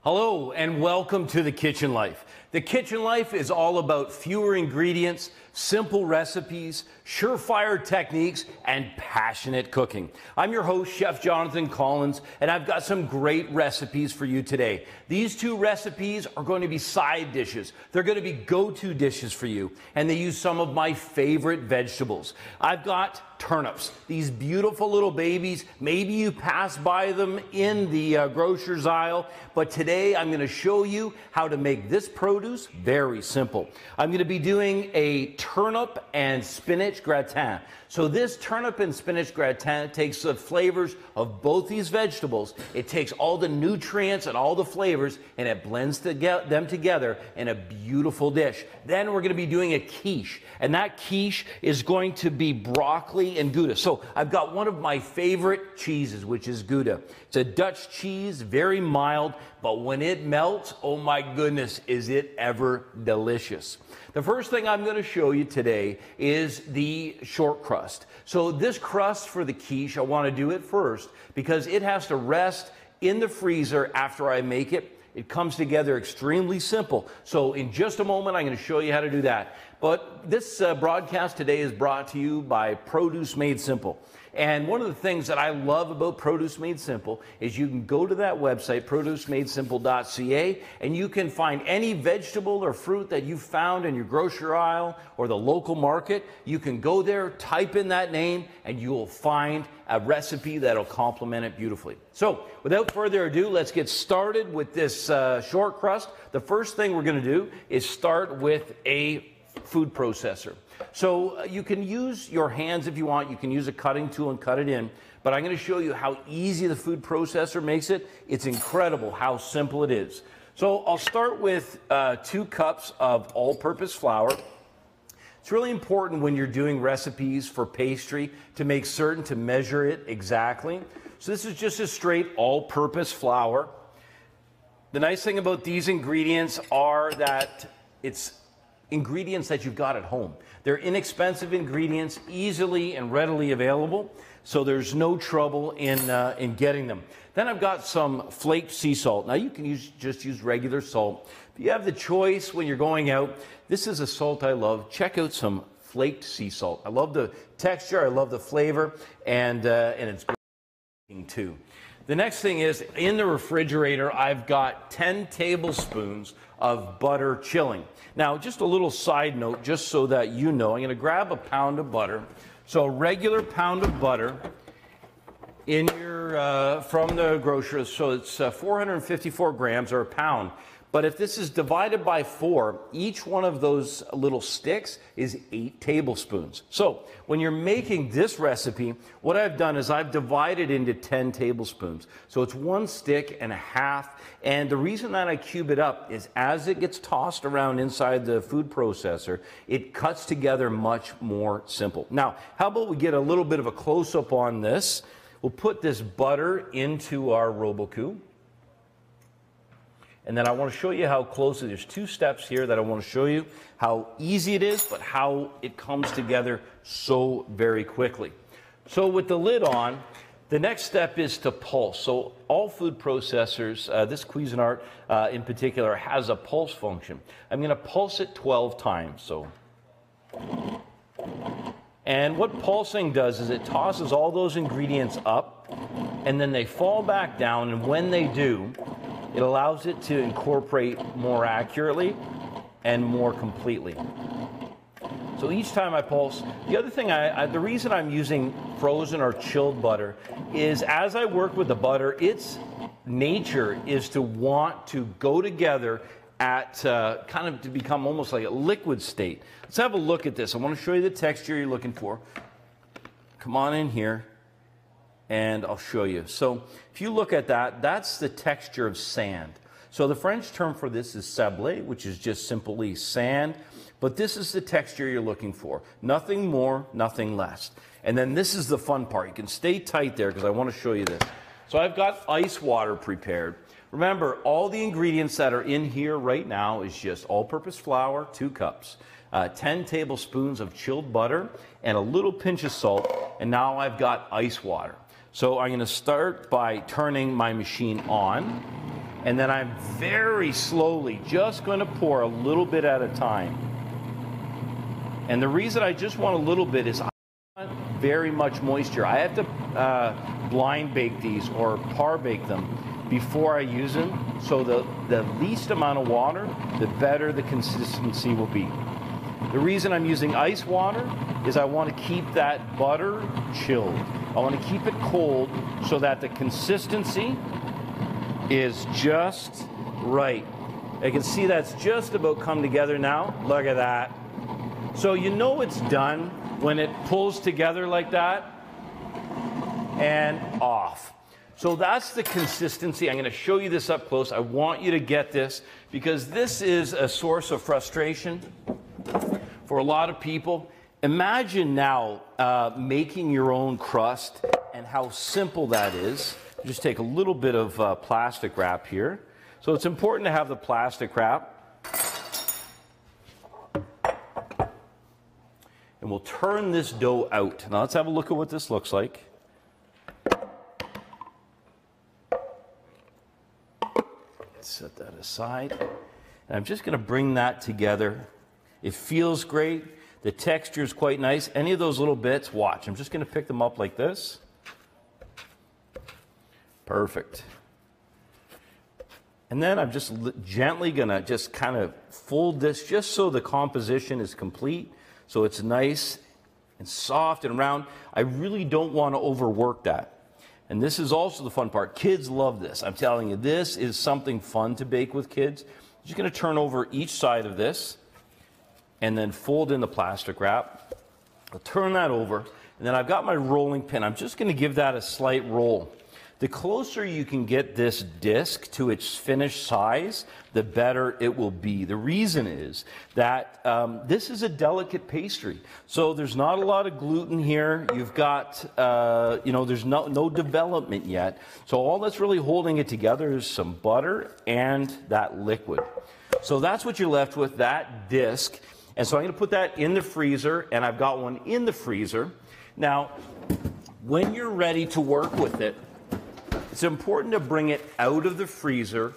Hello and welcome to The Kitchen Life. The Kitchen Life is all about fewer ingredients, simple recipes, surefire techniques, and passionate cooking. I'm your host, Chef Jonathan Collins, and I've got some great recipes for you today. These two recipes are going to be side dishes. They're going to be go-to dishes for you, and they use some of my favorite vegetables. I've got turnips, these beautiful little babies. Maybe you pass by them in the grocer's aisle, but today I'm going to show you how to make this produce very simple. I'm going to be doing a turnip and spinach gratin. So this turnip and spinach gratin takes the flavors of both these vegetables. It takes all the nutrients and all the flavors and it blends them together in a beautiful dish. Then we're going to be doing a quiche, and that quiche is going to be broccoli and Gouda. So I've got one of my favorite cheeses, which is Gouda. It's a Dutch cheese, very mild, but when it melts, oh my goodness, is it ever delicious. The first thing I'm going to show you today is the short crust. So this crust for the quiche, I want to do it first because it has to rest in the freezer after I make it. It comes together extremely simple. So in just a moment, I'm going to show you how to do that. But this broadcast today is brought to you by Produce Made Simple. And one of the things that I love about Produce Made Simple is you can go to that website, producemadesimple.ca, and you can find any vegetable or fruit that you found in your grocery aisle or the local market. You can go there, type in that name, and you will find a recipe that'll complement it beautifully. So without further ado, let's get started with this short crust. The first thing we're going to do is start with a food processor. So you can use your hands if you want. You can use a cutting tool and cut it in. But I'm going to show you how easy the food processor makes it. It's incredible how simple it is. So I'll start with 2 cups of all-purpose flour. It's really important when you're doing recipes for pastry to make certain to measure it exactly. So this is just a straight all-purpose flour. The nice thing about these ingredients are that it's ingredients that you've got at home. They're inexpensive ingredients, easily and readily available, so there's no trouble in getting them. Then I've got some flaked sea salt. Now you can just use regular salt. If you have the choice when you're going out, this is a salt I love. Check out some flaked sea salt. I love the texture, I love the flavor, and it's great too. The next thing is, in the refrigerator, I've got 10 tablespoons of butter chilling. Now, just a little side note, just so that you know, I'm going to grab a pound of butter. So a regular pound of butter in your from the grocery, so it's 454 grams or a pound. But if this is divided by 4, each one of those little sticks is 8 tablespoons. So when you're making this recipe, what I've done is I've divided into 10 tablespoons. So it's 1 stick and a half. And the reason that I cube it up is as it gets tossed around inside the food processor, it cuts together much more simple. Now, how about we get a little bit of a close-up on this? We'll put this butter into our Robocoupe. And then I want to show you how close, there's 2 steps here that I want to show you how easy it is, but how it comes together so very quickly. So with the lid on, the next step is to pulse. So all food processors, this Cuisinart in particular, has a pulse function. I'm going to pulse it 12 times. So, and what pulsing does is it tosses all those ingredients up, and then they fall back down, and when they do, it allows it to incorporate more accurately and more completely. So each time I pulse, the other thing, the reason I'm using frozen or chilled butter is as I work with the butter, its nature is to want to go together at kind of to become almost like a liquid state. Let's have a look at this. I want to show you the texture you're looking for. Come on in here, and I'll show you. So if you look at that, that's the texture of sand. So the French term for this is sablé, which is just simply sand. But this is the texture you're looking for. Nothing more, nothing less. And then this is the fun part. You can stay tight there because I want to show you this. So I've got ice water prepared. Remember, all the ingredients that are in here right now is just all-purpose flour, 2 cups, 10 tablespoons of chilled butter, and a little pinch of salt. And now I've got ice water. So I'm going to start by turning my machine on. And then I'm very slowly just going to pour a little bit at a time. And the reason I just want a little bit is I want very much moisture. I have to blind bake these or par bake them before I use them. So the least amount of water, the better the consistency will be. The reason I'm using ice water is I want to keep that butter chilled. I want to keep it cold so that the consistency is just right. I can see that's just about come together now. Look at that. So you know it's done when it pulls together like that and off. So that's the consistency. I'm going to show you this up close. I want you to get this because this is a source of frustration for a lot of people. Imagine now making your own crust and how simple that is. Just take a little bit of plastic wrap here. So it's important to have the plastic wrap. And we'll turn this dough out. Now let's have a look at what this looks like. Set that aside. And I'm just going to bring that together. It feels great. The texture is quite nice. Any of those little bits, watch. I'm just going to pick them up like this. Perfect. And then I'm just gently going to just kind of fold this just so the composition is complete. So it's nice and soft and round. I really don't want to overwork that. And this is also the fun part. Kids love this. I'm telling you, this is something fun to bake with kids. I'm just going to turn over each side of this and then fold in the plastic wrap. I'll turn that over, and then I've got my rolling pin. I'm just going to give that a slight roll. The closer you can get this disc to its finished size, the better it will be. The reason is that this is a delicate pastry. So there's not a lot of gluten here. You've got, there's no development yet. So all that's really holding it together is some butter and that liquid. So that's what you're left with, that disc. And so I'm going to put that in the freezer, and I've got one in the freezer. Now, when you're ready to work with it, it's important to bring it out of the freezer,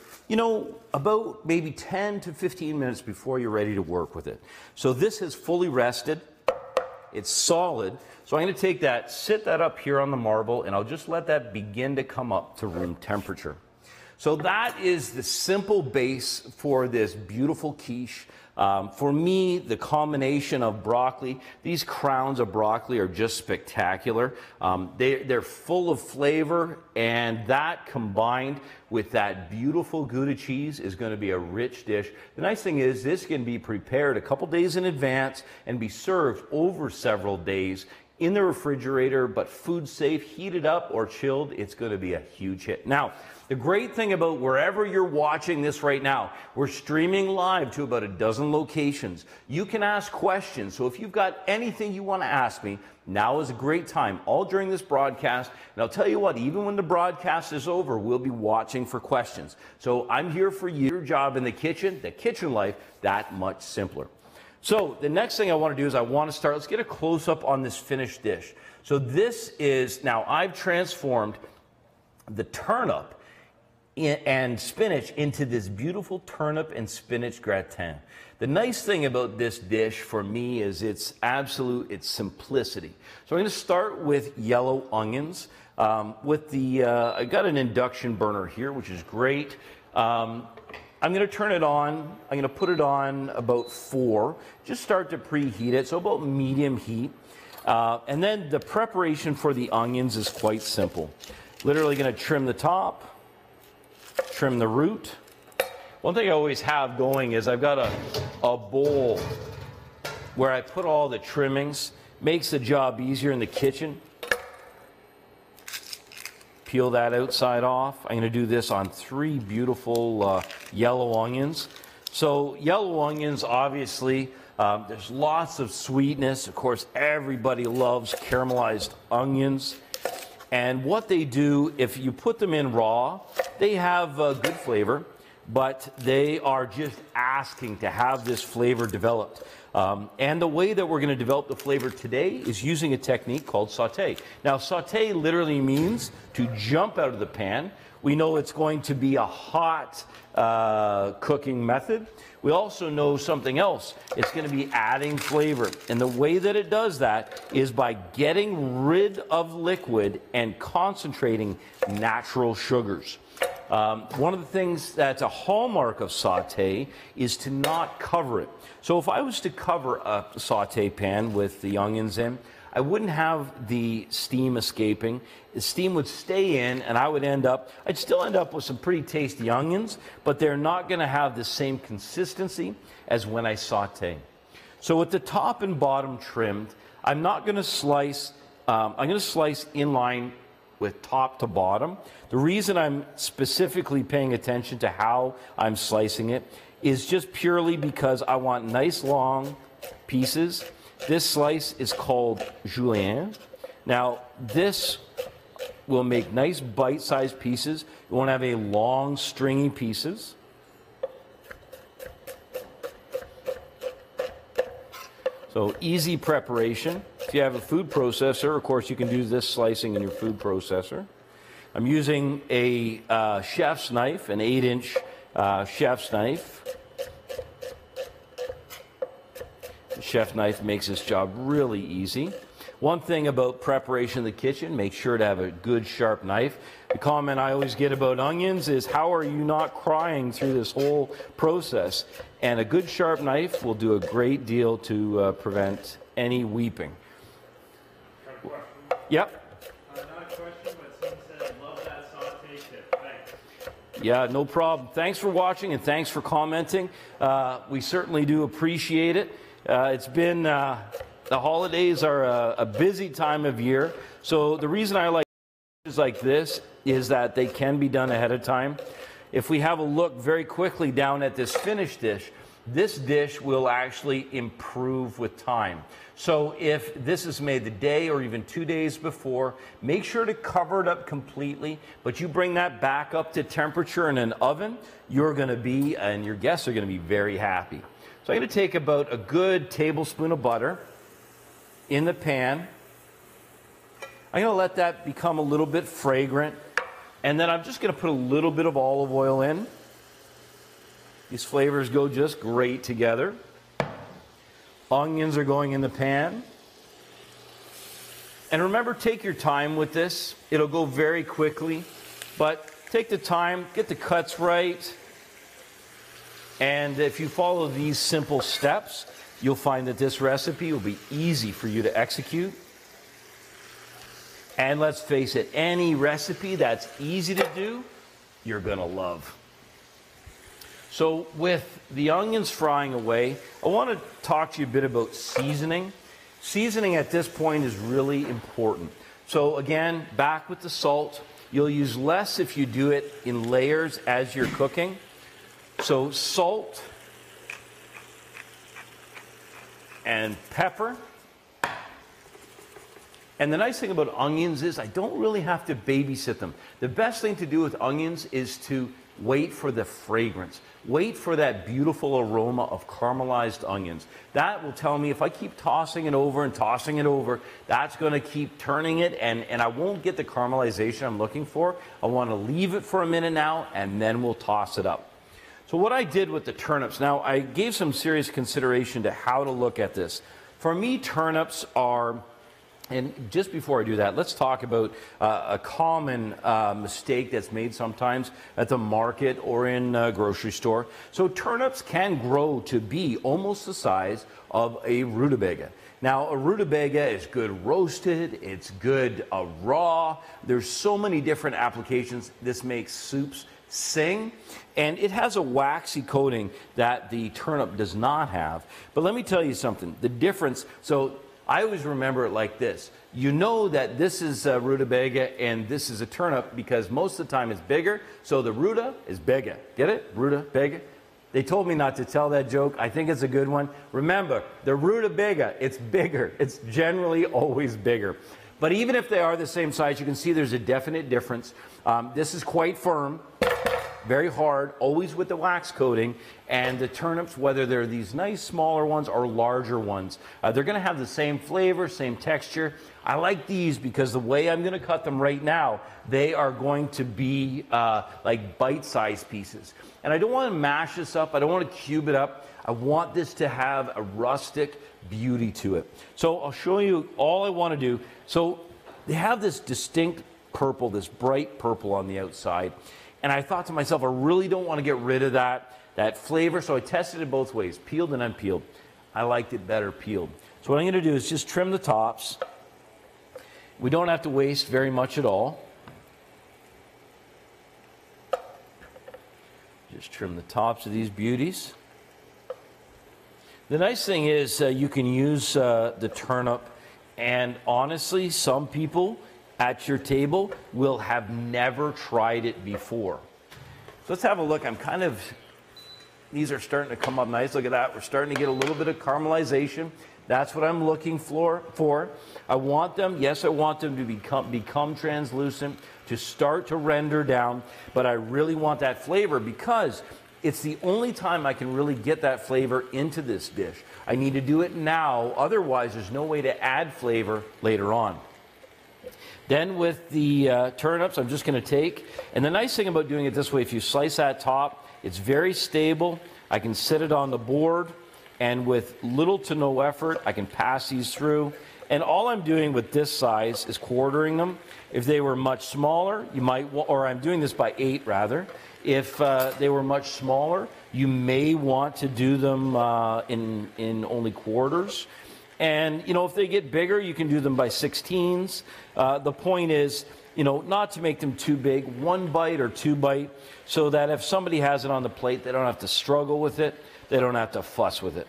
about maybe 10 to 15 minutes before you're ready to work with it. So this has fully rested. It's solid. So I'm going to take that, sit that up here on the marble, and I'll just let that begin to come up to room temperature. So that is the simple base for this beautiful quiche. For me, the combination of broccoli, these crowns of broccoli are just spectacular. They're full of flavor, and that combined with that beautiful Gouda cheese is going to be a rich dish. The nice thing is this can be prepared a couple days in advance and be served over several days in the refrigerator, but food safe, heated up or chilled. It's going to be a huge hit. Now, the great thing about wherever you're watching this right now, we're streaming live to about a dozen locations. You can ask questions. So if you've got anything you want to ask me, now is a great time, all during this broadcast. And I'll tell you what, even when the broadcast is over, we'll be watching for questions. So I'm here for you. Your job in the kitchen life, that much simpler. So the next thing I want to do is let's get a close-up on this finished dish. So this is, now I've transformed the turnip and spinach into this beautiful turnip and spinach gratin. The nice thing about this dish for me is its simplicity. So I'm going to start with yellow onions. I got an induction burner here, which is great. I'm going to turn it on. I'm going to put it on about 4. Just start to preheat it, so about medium heat. And then the preparation for the onions is quite simple. Literally going to trim the top, trim the root. One thing I always have going is I've got a bowl where I put all the trimmings. Makes the job easier in the kitchen. Peel that outside off. I'm going to do this on 3 beautiful yellow onions. So yellow onions, obviously, there's lots of sweetness. Of course, everybody loves caramelized onions. And what they do, if you put them in raw, they have good flavor, but they are just asking to have this flavor developed. And the way that we're going to develop the flavor today is using a technique called sauté. Now, sauté literally means to jump out of the pan. We know it's going to be a hot cooking method. We also know something else. It's going to be adding flavor. And the way that it does that is by getting rid of liquid and concentrating natural sugars. One of the things that's a hallmark of sauté is to not cover it. So if I was to cover a sauté pan with the onions in, I wouldn't have the steam escaping. The steam would stay in, and I'd still end up with some pretty tasty onions, but they're not going to have the same consistency as when I saute. So with the top and bottom trimmed, I'm not going to slice. I'm going to slice in line with top to bottom. The reason I'm specifically paying attention to how I'm slicing it is just purely because I want nice long pieces. This slice is called julienne. Now, this will make nice bite-sized pieces. You won't have any long, stringy pieces. So easy preparation. If you have a food processor, of course, you can do this slicing in your food processor. I'm using a chef's knife, an 8-inch chef's knife. The chef knife makes this job really easy. One thing about preparation in the kitchen, make sure to have a good sharp knife. The comment I always get about onions is, how are you not crying through this whole process? And a good sharp knife will do a great deal to prevent any weeping. Yep. Not a question, but someone said, love that saute tip. Thanks. Yeah, no problem. Thanks for watching and thanks for commenting. We certainly do appreciate it. It's been, the holidays are a busy time of year. So the reason I like dishes like this is that they can be done ahead of time. If we have a look very quickly down at this finished dish, this dish will actually improve with time. So if this is made the day or even 2 days before, make sure to cover it up completely, but you bring that back up to temperature in an oven, you're going to be, and your guests are going to be very happy. So I'm going to take about a good tablespoon of butter in the pan. I'm going to let that become a little bit fragrant, and then I'm just going to put a little bit of olive oil in. These flavors go just great together. Onions are going in the pan. And remember, take your time with this. It'll go very quickly, but take the time, get the cuts right. And if you follow these simple steps, you'll find that this recipe will be easy for you to execute. And let's face it, any recipe that's easy to do, you're going to love. So with the onions frying away, I want to talk to you a bit about seasoning. Seasoning at this point is really important. So again, back with the salt. You'll use less if you do it in layers as you're cooking. So salt and pepper. And the nice thing about onions is I don't really have to babysit them. The best thing to do with onions is to wait for the fragrance. Wait for that beautiful aroma of caramelized onions. That will tell me if I keep tossing it over and tossing it over, that's going to keep turning it, and I won't get the caramelization I'm looking for. I want to leave it for a minute now, and then we'll toss it up. So what I did with the turnips, now I gave some serious consideration to how to look at this. For me, turnips are... And just before I do that, let's talk about a common mistake that's made sometimes at the market or in a grocery store. So turnips can grow to be almost the size of a rutabaga. Now, a rutabaga is good roasted, it's good raw. There's so many different applications. This makes soups sing, and it has a waxy coating that the turnip does not have. But let me tell you something, the difference, so I always remember it like this. You know that this is a rutabaga and this is a turnip because most of the time it's bigger, so the ruta is bigger. Get it? Rutabaga. They told me not to tell that joke. I think it's a good one. Remember, the rutabaga, it's bigger. It's generally always bigger. But even if they are the same size, you can see there's a definite difference. This is quite firm. very hard, always with the wax coating. And the turnips, whether they're these nice smaller ones or larger ones, they're going to have the same flavor, same texture. I like these because the way I'm going to cut them right now, they are going to be like bite-sized pieces. And I don't want to mash this up. I don't want to cube it up. I want this to have a rustic beauty to it. So I'll show you all I want to do. So they have this distinct purple, this bright purple on the outside. And I thought to myself, I really don't want to get rid of that flavor. So I tested it both ways, peeled and unpeeled. I liked it better peeled. So what I'm going to do is just trim the tops. We don't have to waste very much at all. Just trim the tops of these beauties. The nice thing is you can use the turnip, and honestly, some people at your table will have never tried it before. So let's have a look. These are starting to come up nice. Look at that. We're starting to get a little bit of caramelization. That's what I'm looking for. I want them, yes, I want them to become translucent, to start to render down, but I really want that flavor because it's the only time I can really get that flavor into this dish. I need to do it now, otherwise there's no way to add flavor later on. Then with the turnips, I'm just going to take, and the nice thing about doing it this way, if you slice that top, it's very stable. I can set it on the board, and with little to no effort, I can pass these through. And all I'm doing with this size is quartering them. If they were much smaller, you might, or I'm doing this by 8 rather. If they were much smaller, you may want to do them in only quarters. And, you know, if they get bigger, you can do them by 16s. The point is, you know, not to make them too big, 1 bite or 2 bite, so that if somebody has it on the plate, they don't have to struggle with it. They don't have to fuss with it.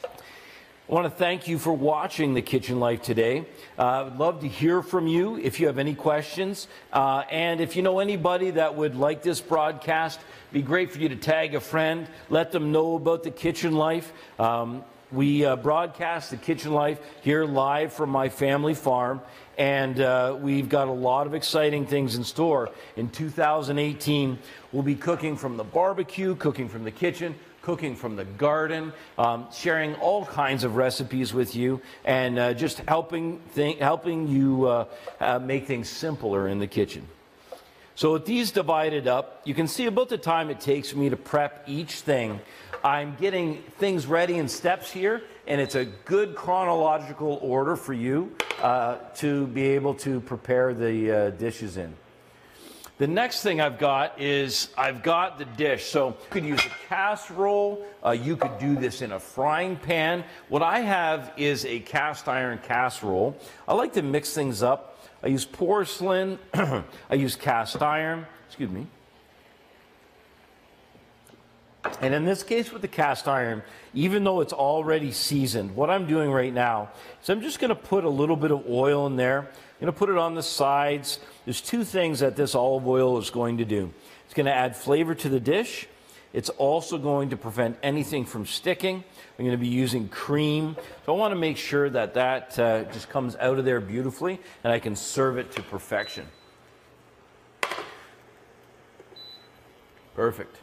I want to thank you for watching The Kitchen Life today. I would love to hear from you if you have any questions. And if you know anybody that would like this broadcast, it'd be great for you to tag a friend, let them know about The Kitchen Life. We broadcast The Kitchen Life here live from my family farm, and we've got a lot of exciting things in store. In 2018, we'll be cooking from the barbecue, cooking from the kitchen, cooking from the garden, sharing all kinds of recipes with you, and just helping you make things simpler in the kitchen. So with these divided up, you can see about the time it takes me to prep each thing. I'm getting things ready in steps here, and it's a good chronological order for you to be able to prepare the dishes in. The next thing I've got is I've got the dish. So you could use a casserole. You could do this in a frying pan. What I have is a cast iron casserole. I like to mix things up. I use porcelain. I use cast iron. Excuse me. And in this case with the cast iron, even though it's already seasoned, what I'm doing right now is I'm just going to put a little bit of oil in there. I'm going to put it on the sides. There's 2 things that this olive oil is going to do. It's going to add flavor to the dish. It's also going to prevent anything from sticking. I'm going to be using cream. So I want to make sure that that just comes out of there beautifully, and I can serve it to perfection. Perfect.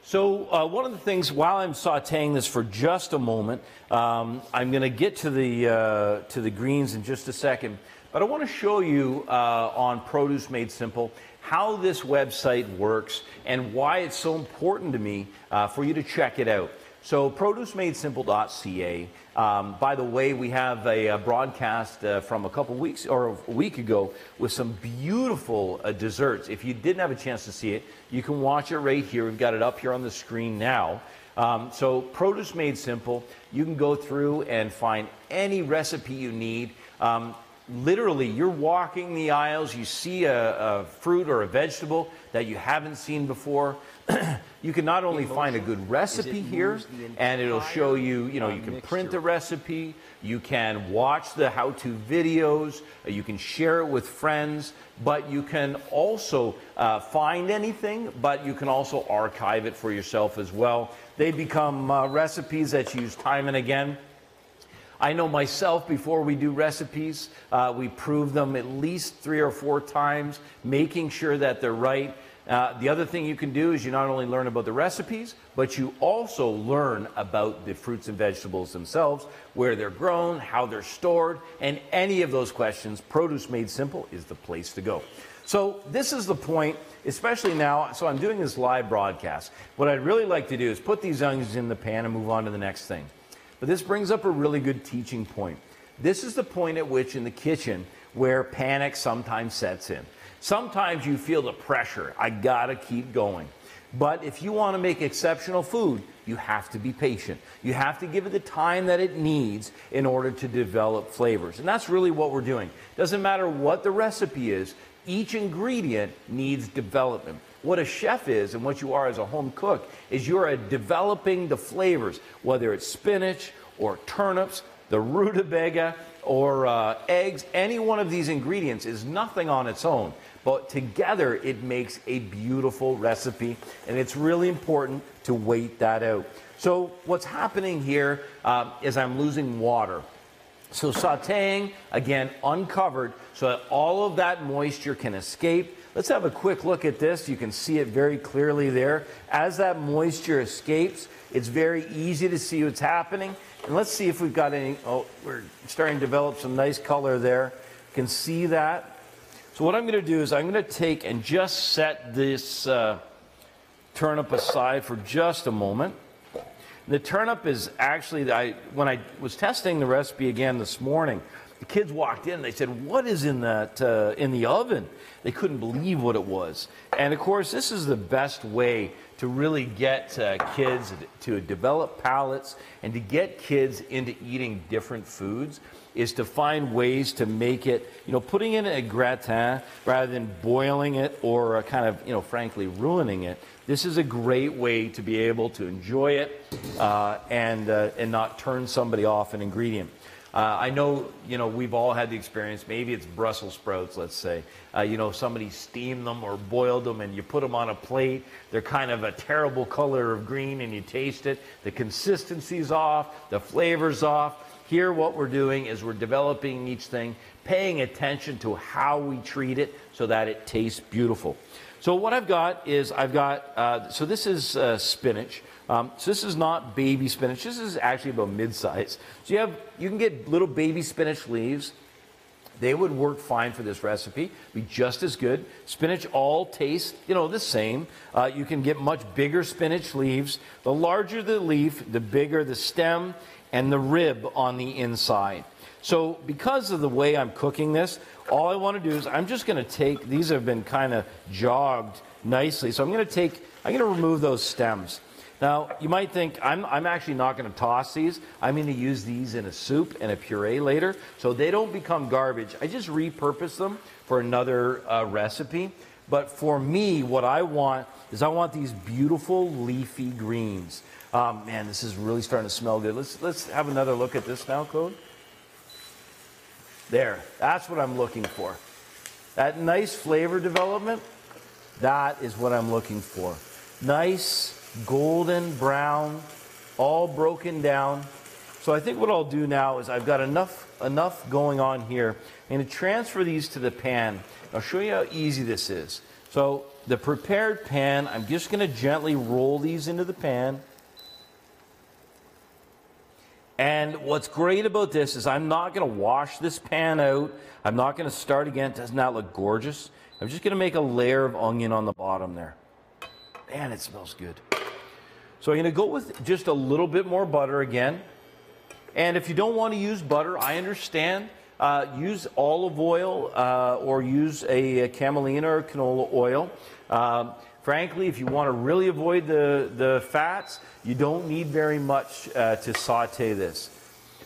So one of the things, while I'm sautéing this for just a moment, I'm going to get to the greens in just a second. But I want to show you on Produce Made Simple how this website works and why it's so important to me for you to check it out. So producemadesimple.ca. By the way, we have a broadcast from a couple weeks or a week ago with some beautiful desserts. If you didn't have a chance to see it, you can watch it right here. We've got it up here on the screen now. So Produce Made Simple, you can go through and find any recipe you need. Literally, you're walking the aisles, you see a fruit or a vegetable that you haven't seen before. You can not only find a good recipe here, and it'll show you, you know, you can print the recipe, you can watch the how-to videos, you can share it with friends, but you can also find anything, but you can also archive it for yourself as well. They become recipes that you use time and again. I know myself, before we do recipes, we prove them at least 3 or 4 times, making sure that they're right. The other thing you can do is you not only learn about the recipes, but you also learn about the fruits and vegetables themselves, where they're grown, how they're stored, and any of those questions, Produce Made Simple is the place to go. So this is the point, especially now, so I'm doing this live broadcast. What I'd really like to do is put these onions in the pan and move on to the next thing. But this brings up a really good teaching point. This is the point at which in the kitchen where panic sometimes sets in. Sometimes you feel the pressure, I gotta keep going. But if you want to make exceptional food, you have to be patient. You have to give it the time that it needs in order to develop flavors. And that's really what we're doing. Doesn't matter what the recipe is, each ingredient needs development. What a chef is and what you are as a home cook is you're developing the flavors, whether it's spinach or turnips, the rutabaga, or eggs. Any one of these ingredients is nothing on its own, but together it makes a beautiful recipe, and it's really important to wait that out. So what's happening here is I'm losing water. So sautéing, again, uncovered, so that all of that moisture can escape. Let's have a quick look at this. You can see it very clearly there. As that moisture escapes, it's very easy to see what's happening. And let's see if we've got any, oh, we're starting to develop some nice color there. You can see that. So what I'm going to do is I'm going to take and just set this turnip aside for just a moment. The turnip is actually, when I was testing the recipe again this morning, the kids walked in and they said, what is in that, in the oven? They couldn't believe what it was. And of course, this is the best way to really get kids to develop palates and to get kids into eating different foods is to find ways to make it, you know, putting in a gratin rather than boiling it or kind of, you know, frankly ruining it. This is a great way to be able to enjoy it and not turn somebody off an ingredient. I know, you know, we've all had the experience, maybe it's Brussels sprouts, let's say. You know, somebody steamed them or boiled them and you put them on a plate. They're kind of a terrible color of green and you taste it. The consistency's off, the flavor's off. Here what we're doing is we're developing each thing, paying attention to how we treat it so that it tastes beautiful. So what I've got is so this is spinach. So this is not baby spinach. This is actually about mid-size. So you can get little baby spinach leaves. They would work fine for this recipe, be just as good. Spinach all tastes, you know, the same. You can get much bigger spinach leaves. The larger the leaf, the bigger the stem and the rib on the inside. So because of the way I'm cooking this, all I want to do is I'm just going to take, these have been kind of jogged nicely, so I'm going to remove those stems. Now, you might think, I'm actually not going to toss these. I'm going to use these in a soup and a puree later, so they don't become garbage. I just repurpose them for another recipe. But for me, what I want is I want these beautiful leafy greens. Man, this is really starting to smell good. Let's have another look at this now, Code. There, that's what I'm looking for. That nice flavor development, that is what I'm looking for. Nice, golden brown, all broken down. So I think what I'll do now is I've got enough going on here. I'm going to transfer these to the pan. I'll show you how easy this is. So the prepared pan, I'm just going to gently roll these into the pan. And what's great about this is I'm not going to wash this pan out. I'm not going to start again. Doesn't that look gorgeous? I'm just going to make a layer of onion on the bottom there. Man, it smells good. So I'm going to go with just a little bit more butter again. And if you don't want to use butter, I understand. Use olive oil or use a camelina or canola oil. Frankly, if you want to really avoid the fats, you don't need very much to saute this.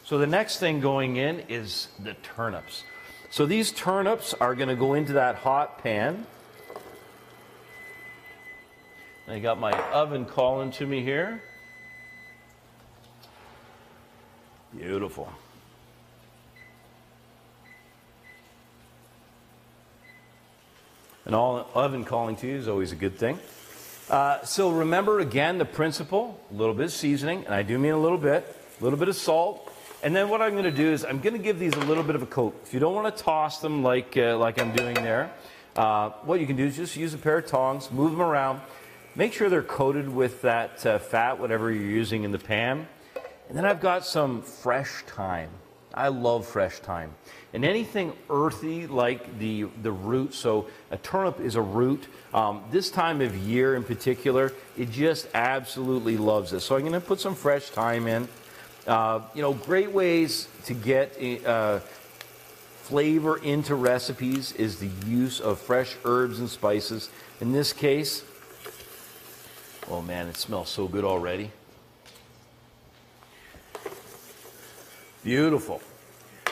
So the next thing going in is the turnips. So these turnips are going to go into that hot pan. I got my oven calling to me here. Beautiful. And all oven calling to you is always a good thing. So remember, again, the principle, a little bit of seasoning, and I do mean a little bit of salt. And then what I'm going to do is I'm going to give these a little bit of a coat. If you don't want to toss them like I'm doing there, what you can do is just use a pair of tongs, move them around, make sure they're coated with that fat, whatever you're using in the pan. And then I've got some fresh thyme. I love fresh thyme. And anything earthy like the root, so a turnip is a root. This time of year in particular, it just absolutely loves this. So I'm going to put some fresh thyme in. You know, great ways to get flavor into recipes is the use of fresh herbs and spices. In this case, oh man, it smells so good already. Beautiful.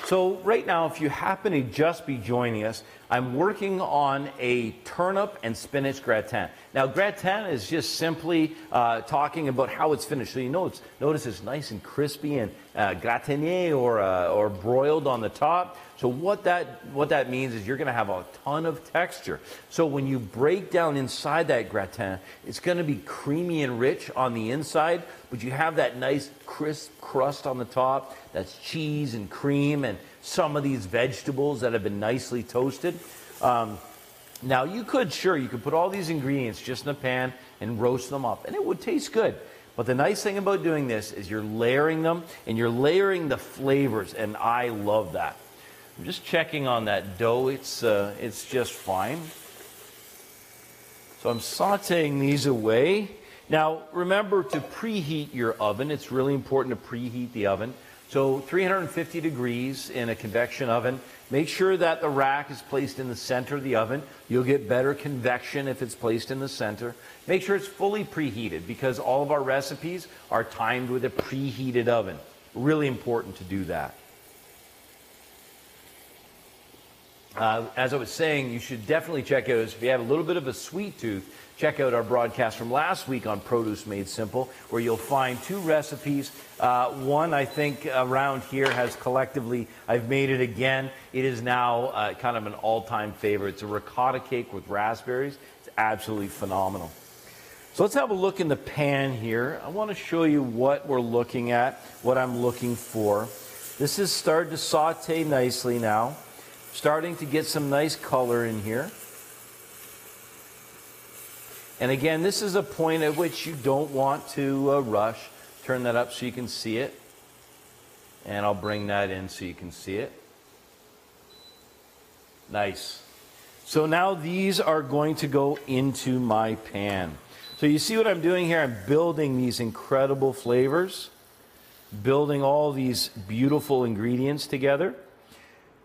So right now, if you happen to just be joining us, I'm working on a turnip and spinach gratin. Now, gratin is just simply talking about how it's finished. So you know, notice it's nice and crispy and gratiné or broiled on the top. So what that means is you're going to have a ton of texture. So when you break down inside that gratin, it's going to be creamy and rich on the inside, but you have that nice crisp crust on the top. That's cheese and cream and some of these vegetables that have been nicely toasted. Now you could put all these ingredients just in a pan and roast them up, and it would taste good. But the nice thing about doing this is you're layering them and you're layering the flavors, and I love that. I'm just checking on that dough. It's just fine. So I'm sauteing these away. Now remember to preheat your oven. It's really important to preheat the oven. So 350 degrees in a convection oven. Make sure that the rack is placed in the center of the oven. You'll get better convection if it's placed in the center. Make sure it's fully preheated because all of our recipes are timed with a preheated oven. Really important to do that. As I was saying, you should definitely check out, if you have a little bit of a sweet tooth, check out our broadcast from last week on Produce Made Simple, where you'll find two recipes. One, I think, around here has collectively, I've made it again. It is now kind of an all-time favorite. It's a ricotta cake with raspberries. It's absolutely phenomenal. So let's have a look in the pan here. I want to show you what we're looking at, what I'm looking for. This is started to saute nicely now. Starting to get some nice color in here. And again, this is a point at which you don't want to rush. Turn that up so you can see it. And I'll bring that in so you can see it. Nice. So now these are going to go into my pan. So you see what I'm doing here? I'm building these incredible flavors. Building all these beautiful ingredients together.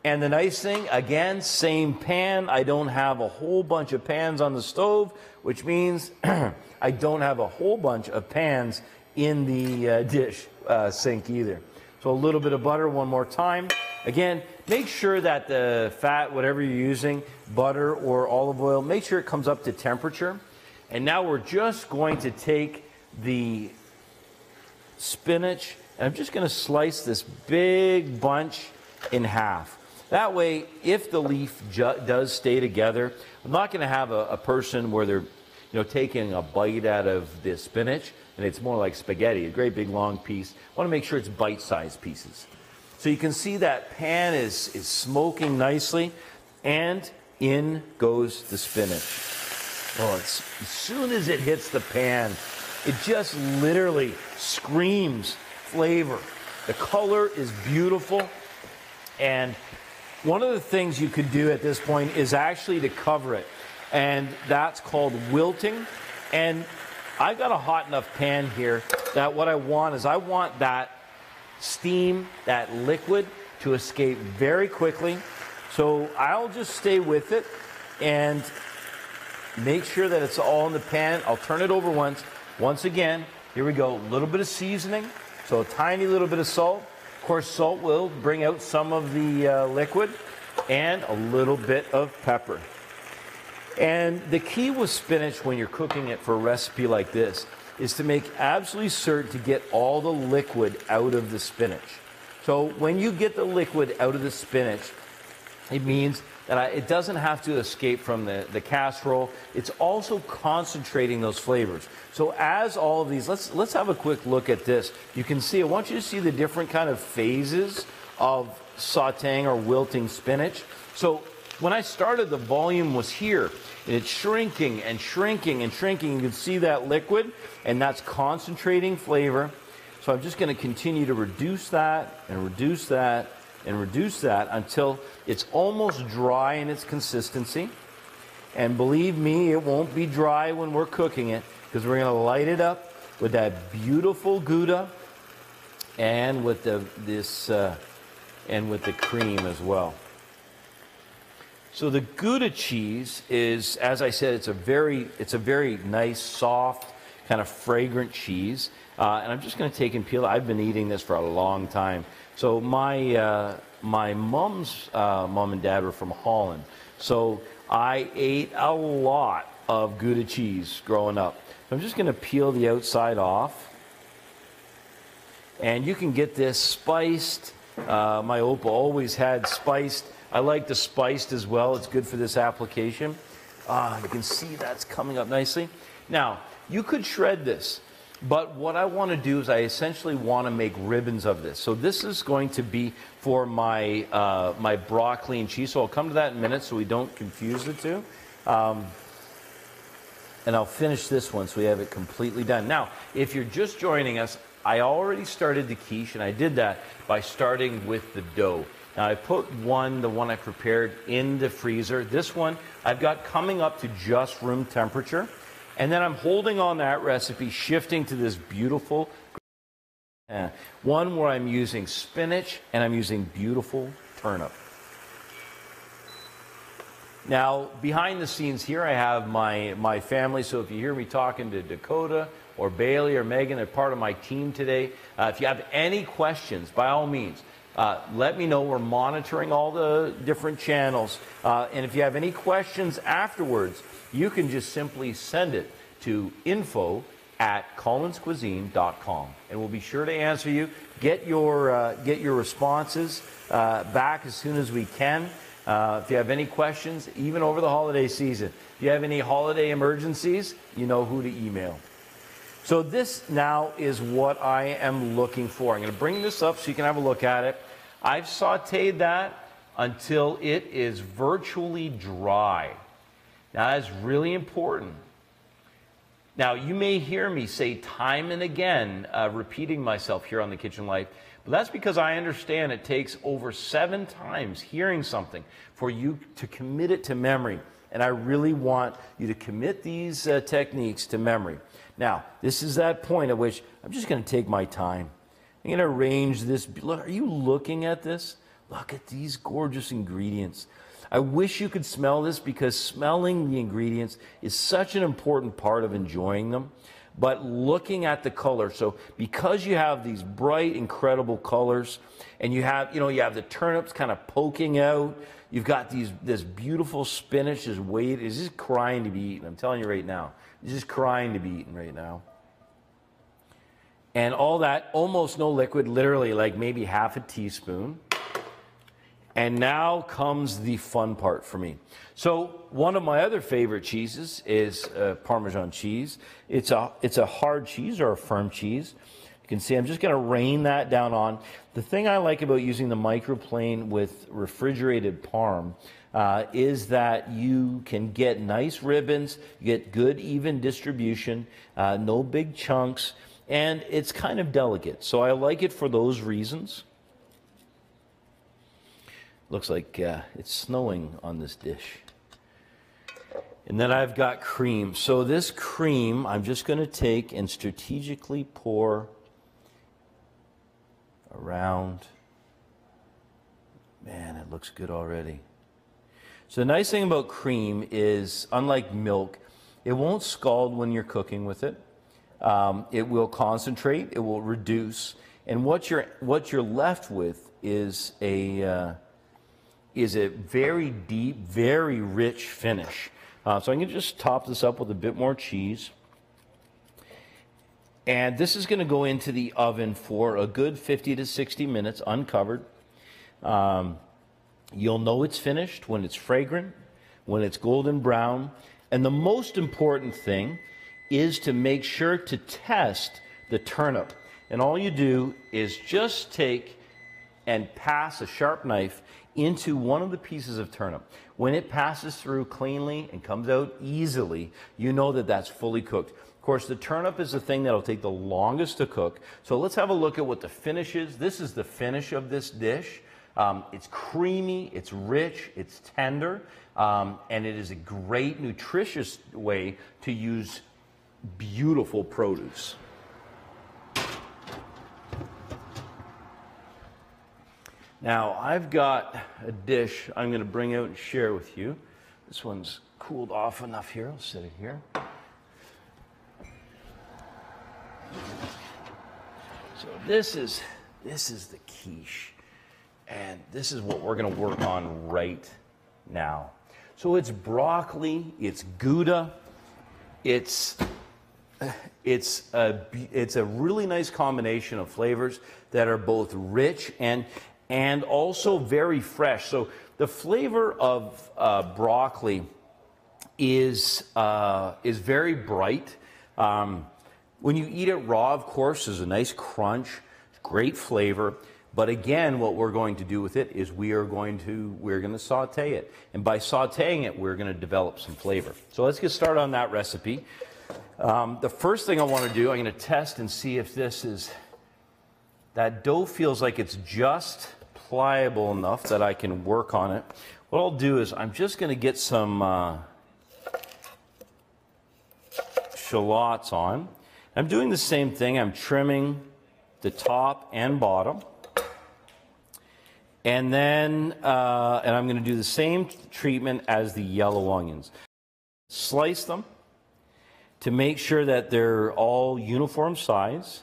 And the nice thing, again, same pan. I don't have a whole bunch of pans on the stove, which means I don't have a whole bunch of pans in the dish sink either. So a little bit of butter one more time. Again, make sure that the fat, whatever you're using, butter or olive oil, make sure it comes up to temperature. And now we're just going to take the spinach, and I'm just going to slice this big bunch in half. That way, if the leaf does stay together, I'm not going to have a person where they're taking a bite out of the spinach, and it's more like spaghetti, a great big long piece. I want to make sure it's bite-sized pieces. So you can see that pan is smoking nicely, and in goes the spinach. Oh, as soon as it hits the pan, it just literally screams flavor. The color is beautiful, and one of the things you could do at this point is actually to cover it, and that's called wilting. And I've got a hot enough pan here that what I want is I want that steam, that liquid, to escape very quickly. So I'll just stay with it and make sure that it's all in the pan. I'll turn it over once. Once again, here we go, a little bit of seasoning, so a tiny little bit of salt. Of course, salt will bring out some of the liquid, and a little bit of pepper. And the key with spinach when you're cooking it for a recipe like this is to make absolutely certain to get all the liquid out of the spinach. So when you get the liquid out of the spinach, it means that it doesn't have to escape from the casserole. It's also concentrating those flavors. So as all of these, let's have a quick look at this. You can see, I want you to see the different kind of phases of sauteing or wilting spinach. So when I started, the volume was here, and it's shrinking and shrinking and shrinking. You can see that liquid, and that's concentrating flavor. So I'm just going to continue to reduce that and reduce that and reduce that until it's almost dry in its consistency. And believe me, it won't be dry when we're cooking it, because we're going to light it up with that beautiful Gouda and with the cream as well. So the Gouda cheese is, as I said, it's a very nice, soft, kind of fragrant cheese. And I'm just going to take and peel it. I've been eating this for a long time. So my mom's mom and dad were from Holland. So I ate a lot of Gouda cheese growing up. So I'm just going to peel the outside off. And you can get this spiced. My Opa always had spiced. I like the spiced as well. It's good for this application. You can see that's coming up nicely. Now, you could shred this, but what I want to do is I essentially want to make ribbons of this. So this is going to be for my, my broccoli and cheese. So I'll come to that in a minute so we don't confuse the two. And I'll finish this one so we have it completely done. Now, if you're just joining us, I already started the quiche, and I did that by starting with the dough. Now, I put the one I prepared, in the freezer. This one I've got coming up to just room temperature. And then I'm holding on that recipe, shifting to this beautiful one where I'm using spinach and I'm using beautiful turnip. Now, behind the scenes here, I have my family. So if you hear me talking to Dakota or Bailey or Megan, they're part of my team today. If you have any questions, by all means, let me know. We're monitoring all the different channels. And if you have any questions afterwards, you can just simply send it to info@collinscuisine.com. And we'll be sure to answer you. Get your responses back as soon as we can. If you have any questions, even over the holiday season, if you have any holiday emergencies, you know who to email. So this now is what I am looking for. I'm going to bring this up so you can have a look at it. I've sauteed that until it is virtually dry. Now that's really important. Now you may hear me say time and again, repeating myself here on The Kitchen Life, but that's because I understand it takes over 7 times hearing something for you to commit it to memory. And I really want you to commit these techniques to memory. Now, this is that point at which I'm just going to take my time. I'm going to arrange this. Look, are you looking at this? Look at these gorgeous ingredients. I wish you could smell this, because smelling the ingredients is such an important part of enjoying them. But looking at the color, so because you have these bright, incredible colors, and you have the turnips kind of poking out, you've got this beautiful spinach is just crying to be eaten. I'm telling you right now, it's just crying to be eaten right now. And all that, almost no liquid, literally like maybe half a teaspoon. And now comes the fun part for me. So one of my other favorite cheeses is Parmesan cheese. It's a hard cheese or a firm cheese. You can see I'm just going to rain that down on. The thing I like about using the microplane with refrigerated parm is that you can get nice ribbons, you get good even distribution, no big chunks, and it's kind of delicate. So I like it for those reasons. Looks like it's snowing on this dish. And then I've got cream. So this cream, I'm just going to take and strategically pour around. Man, it looks good already. So the nice thing about cream is, unlike milk, it won't scald when you're cooking with it. It will concentrate, it will reduce, and what you're left with is a very deep, very rich finish. So I'm going to just top this up with a bit more cheese. And this is going to go into the oven for a good 50 to 60 minutes, uncovered. You'll know it's finished when it's fragrant, when it's golden brown. And the most important thing is to make sure to test the turnip. And all you do is just take and pass a sharp knife into one of the pieces of turnip. When it passes through cleanly and comes out easily, you know that that's fully cooked. Of course, the turnip is the thing that'll take the longest to cook. So let's have a look at what the finish is. This is the finish of this dish. It's creamy, it's rich, it's tender, and it is a great nutritious way to use beautiful produce. Now, I've got a dish I'm going to bring out and share with you. This one's cooled off enough here. I'll set it here. So this is the quiche, and this is what we're going to work on right now. So it's broccoli, it's Gouda, it's a really nice combination of flavors that are both rich and also very fresh. So the flavor of broccoli is very bright. When you eat it raw, of course, there's a nice crunch, great flavor. But again, what we're going to do with it is we're going to saute it. And by sauteing it, we're going to develop some flavor. So let's get started on that recipe. The first thing I want to do, I'm going to test and see if that dough feels like it's just pliable enough that I can work on it. What I'll do is I'm just going to get some shallots on. I'm doing the same thing. I'm trimming the top and bottom. And then and I'm going to do the same treatment as the yellow onions. Slice them to make sure that they're all uniform size.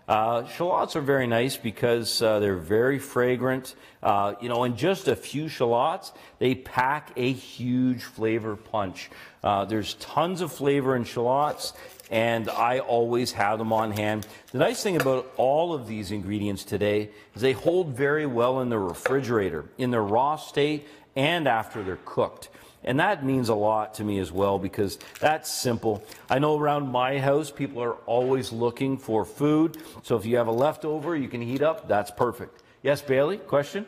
Shallots are very nice because they're very fragrant. In just a few shallots, they pack a huge flavor punch. There's tons of flavor in shallots, and I always have them on hand. The nice thing about all of these ingredients today is they hold very well in the refrigerator, in their raw state and after they're cooked. And that means a lot to me as well because that's simple. I know around my house, people are always looking for food. So if you have a leftover you can heat up, that's perfect. Yes, Bailey, question?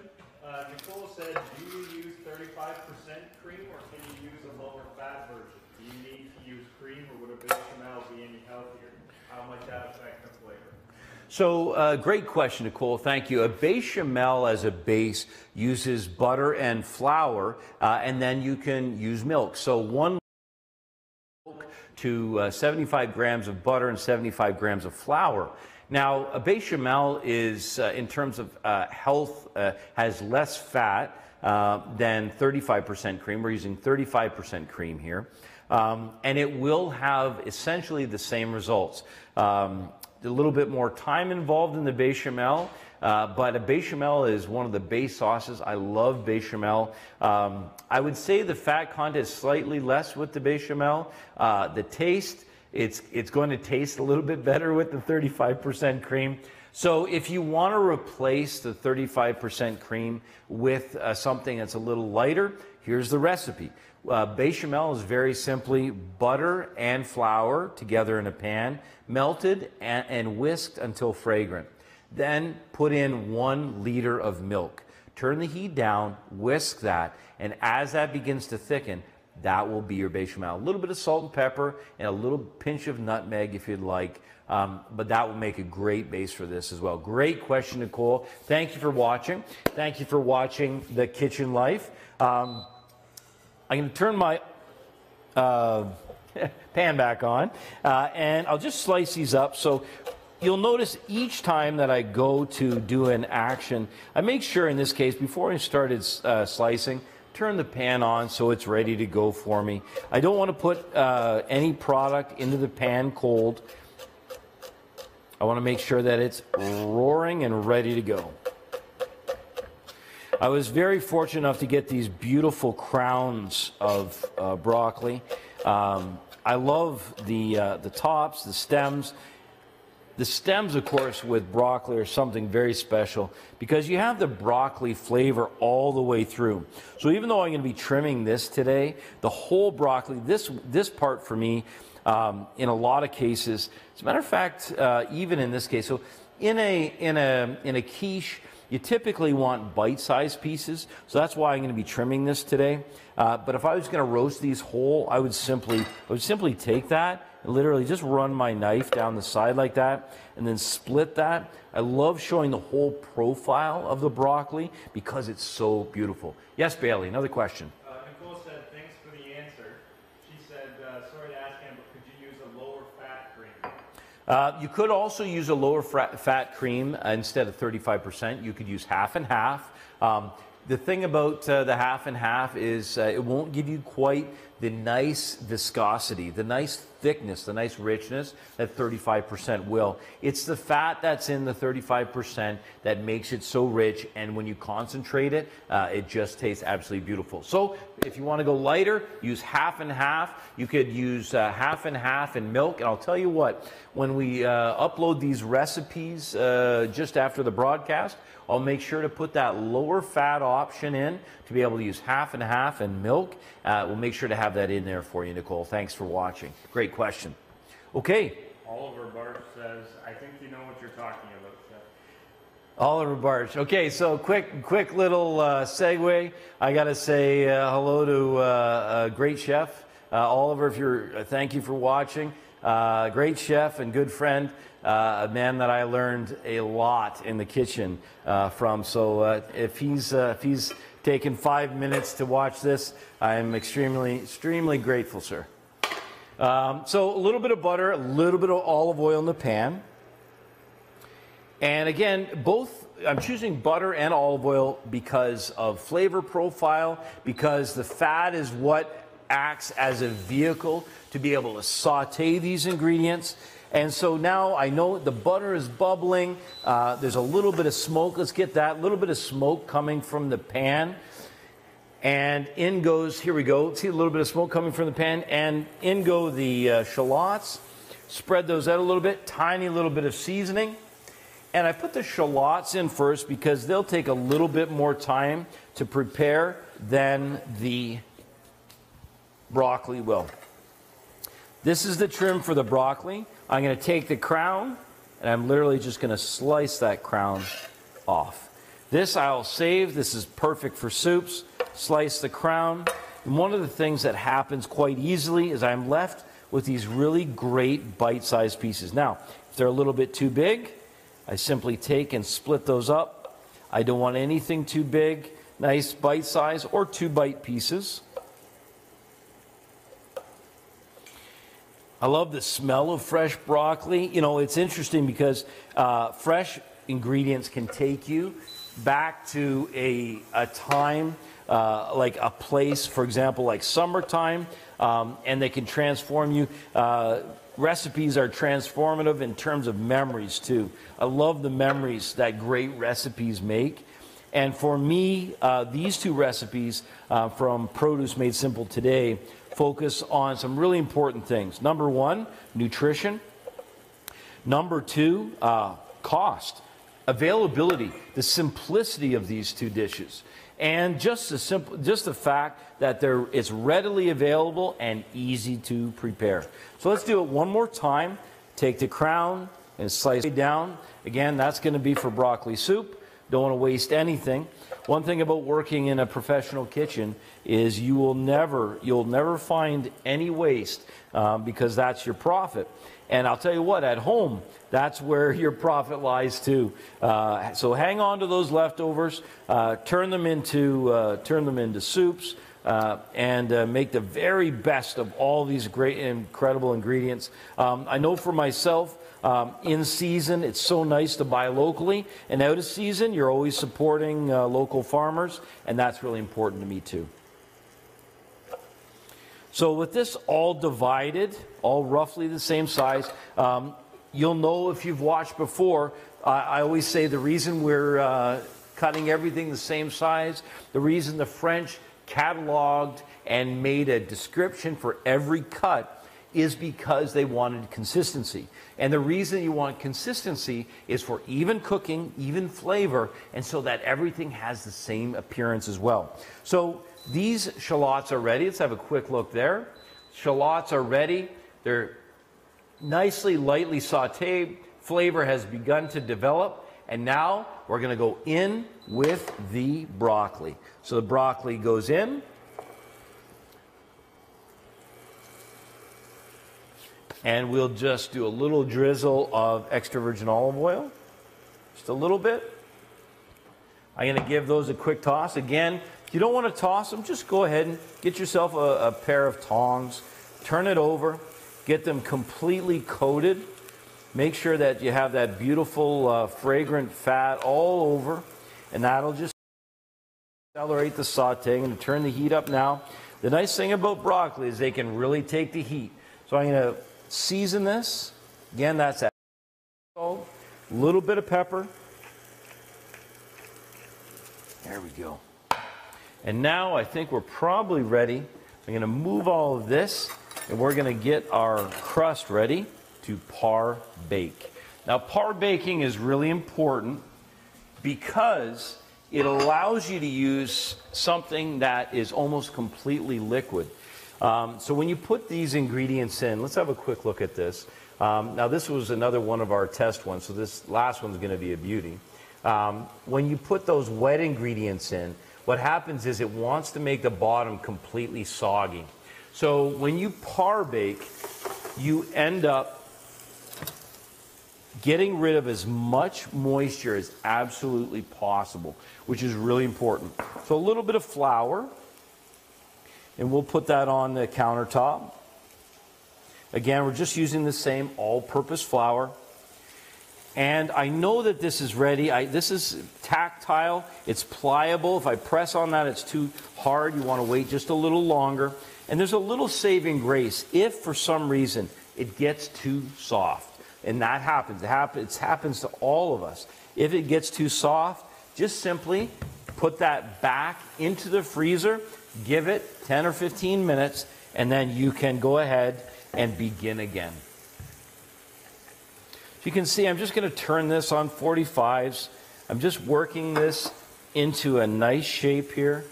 Nicole said, do you use 35% cream or can you use a lower fat version? Do you need to use cream or would a bechamel be any healthier? How might that affect the flavor? So great question, Nicole. Thank you. A bechamel as a base uses butter and flour, and then you can use milk. So 1 milk to 75 grams of butter and 75 grams of flour. Now, a bechamel is, in terms of health, has less fat than 35% cream. We're using 35% cream here. And it will have essentially the same results. A little bit more time involved in the bechamel, but a bechamel is one of the base sauces. I love bechamel. I would say the fat content is slightly less with the bechamel. The taste, it's going to taste a little bit better with the 35% cream. So if you want to replace the 35% cream with something that's a little lighter, here's the recipe. Bechamel is very simply butter and flour together in a pan, melted and whisked until fragrant. Then put in 1 liter of milk. Turn the heat down, whisk that, and as that begins to thicken, that will be your bechamel. A little bit of salt and pepper and a little pinch of nutmeg if you'd like, but that will make a great base for this as well. Great question, Nicole. Thank you for watching. Thank you for watching The Kitchen Life. I'm going to turn my pan back on, and I'll just slice these up. So you'll notice each time that I go to do an action, I make sure in this case, before I started slicing, turn the pan on so it's ready to go for me. I don't want to put any product into the pan cold. I want to make sure that it's roaring and ready to go. I was very fortunate enough to get these beautiful crowns of broccoli. I love the tops, the stems. The stems, of course, with broccoli are something very special because you have the broccoli flavor all the way through. So even though I'm going to be trimming this today, the whole broccoli, this part for me, in a lot of cases, as a matter of fact, even in this case, so in a quiche, You typically want bite-sized pieces, so that's why I'm going to be trimming this today. But if I was going to roast these whole, I would simply take that and literally just run my knife down the side like that and then split that. I love showing the whole profile of the broccoli because it's so beautiful. Yes, Bailey, another question. Nicole said, thanks for the answer. She said, sorry to ask him, but could you use a lower fat cream? You could also use a lower fat cream instead of 35%. You could use half and half. The thing about the half and half is it won't give you quite the nice viscosity, the nice thickness, the nice richness that 35% will. It's the fat that's in the 35% that makes it so rich, and when you concentrate it, it just tastes absolutely beautiful. So if you want to go lighter, use half and half. You could use half and half in milk, and I'll tell you what, when we upload these recipes just after the broadcast, I'll make sure to put that lower fat option in to be able to use half and half in milk. We'll make sure to have that in there for you, Nicole. Thanks for watching. Great question. Okay. Oliver Barch says, I think you know what you're talking about, Chef. Oliver Barch. Okay, so quick little segue. I got to say hello to a great chef. Oliver, thank you for watching. Great chef and good friend. A man that I learned a lot in the kitchen from. So if he's taken 5 minutes to watch this, I'm extremely grateful, sir. So a little bit of butter, a little bit of olive oil in the pan. And again, I'm choosing butter and olive oil because of flavor profile, because the fat is what acts as a vehicle to be able to saute these ingredients. And so now I know the butter is bubbling. There's a little bit of smoke. Let's get that little bit of smoke coming from the pan. And in goes, here we go. See a little bit of smoke coming from the pan. And in go the shallots. Spread those out a little bit. Tiny little bit of seasoning. And I put the shallots in first because they'll take a little bit more time to prepare than the broccoli will. This is the trim for the broccoli. I'm going to take the crown and I'm literally just going to slice that crown off. This I'll save. This is perfect for soups. Slice the crown. And one of the things that happens quite easily is I'm left with these really great bite-sized pieces. Now, if they're a little bit too big, I simply take and split those up. I don't want anything too big. Nice bite-size or 2-bite pieces. I love the smell of fresh broccoli. You know, it's interesting because fresh ingredients can take you back to a time, like a place, for example, like summertime, and they can transform you. Recipes are transformative in terms of memories, too. I love the memories that great recipes make. And for me, these two recipes from Produce Made Simple today focus on some really important things. Number one, nutrition. Number two, cost. Availability, the simplicity of these two dishes. And just the fact that it's readily available and easy to prepare. So let's do it one more time. Take the crown and slice it down. Again, that's going to be for broccoli soup. Don't want to waste anything. One thing about working in a professional kitchen is you'll never find any waste because that's your profit. And I'll tell you what, at home, that's where your profit lies too. So hang on to those leftovers, turn them into soups, and make the very best of all these great, incredible ingredients. I know for myself, in season, it's so nice to buy locally, and out of season, you're always supporting local farmers, and that's really important to me too. So with this all divided, all roughly the same size, you'll know if you've watched before, I always say the reason we're cutting everything the same size, the reason the French cataloged and made a description for every cut is because they wanted consistency. And the reason you want consistency is for even cooking, even flavor, and so that everything has the same appearance as well. So these shallots are ready. Let's have a quick look there. Shallots are ready. They're nicely, lightly sauteed. Flavor has begun to develop. And now we're going to go in with the broccoli. So the broccoli goes in. And we'll just do a little drizzle of extra virgin olive oil. Just a little bit. I'm going to give those a quick toss. Again, if you don't want to toss them, just go ahead and get yourself a pair of tongs. Turn it over. Get them completely coated. Make sure that you have that beautiful fragrant fat all over. And that'll just accelerate the sauté. I'm going to turn the heat up now. The nice thing about broccoli is they can really take the heat. So I'm going to season this. Again, that's that salt, a little bit of pepper. There we go. And now I think we're probably ready. I'm going to move all of this, and we're going to get our crust ready to par bake. Now, par baking is really important because it allows you to use something that is almost completely liquid. So when you put these ingredients in, let's have a quick look at this. Now this was another one of our test ones, so this last one's going to be a beauty. When you put those wet ingredients in, what happens is it wants to make the bottom completely soggy. So when you par bake, you end up getting rid of as much moisture as absolutely possible, which is really important. So a little bit of flour. And we'll put that on the countertop. Again, we're just using the same all-purpose flour. And I know that this is ready. This is tactile. It's pliable. If I press on that, it's too hard. You want to wait just a little longer. And there's a little saving grace if, for some reason, it gets too soft. And that happens. It happens to all of us. If it gets too soft, just simply put that back into the freezer. Give it 10 or 15 minutes, and then you can go ahead and begin again. You can see I'm just going to turn this on 45s. I'm just working this into a nice shape here.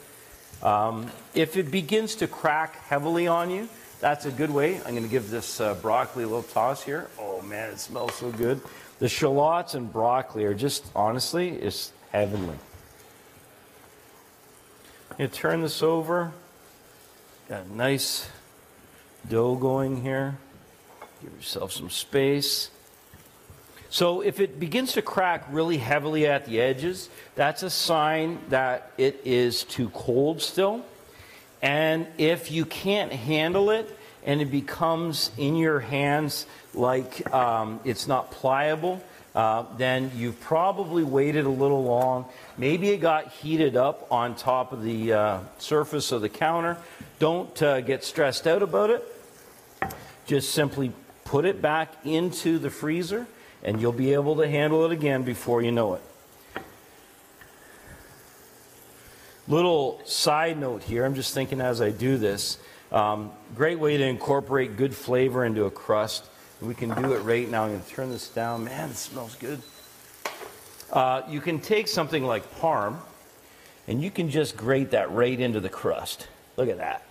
If it begins to crack heavily on you, that's a good way. I'm going to give this broccoli a little toss here. Oh man, it smells so good. The shallots and broccoli are just, honestly, it's heavenly. I'm going to turn this over. Got a nice dough going here. Give yourself some space. So if it begins to crack really heavily at the edges, that's a sign that it is too cold still. And if you can't handle it and it becomes in your hands like it's not pliable, then you've probably waited a little long. Maybe it got heated up on top of the surface of the counter. Don't get stressed out about it. Just simply put it back into the freezer and you'll be able to handle it again before you know it. Little side note here, I'm just thinking as I do this, great way to incorporate good flavor into a crust. We can do it right now. I'm going to turn this down. Man, it smells good. You can take something like parm, and you can just grate that right into the crust. Look at that.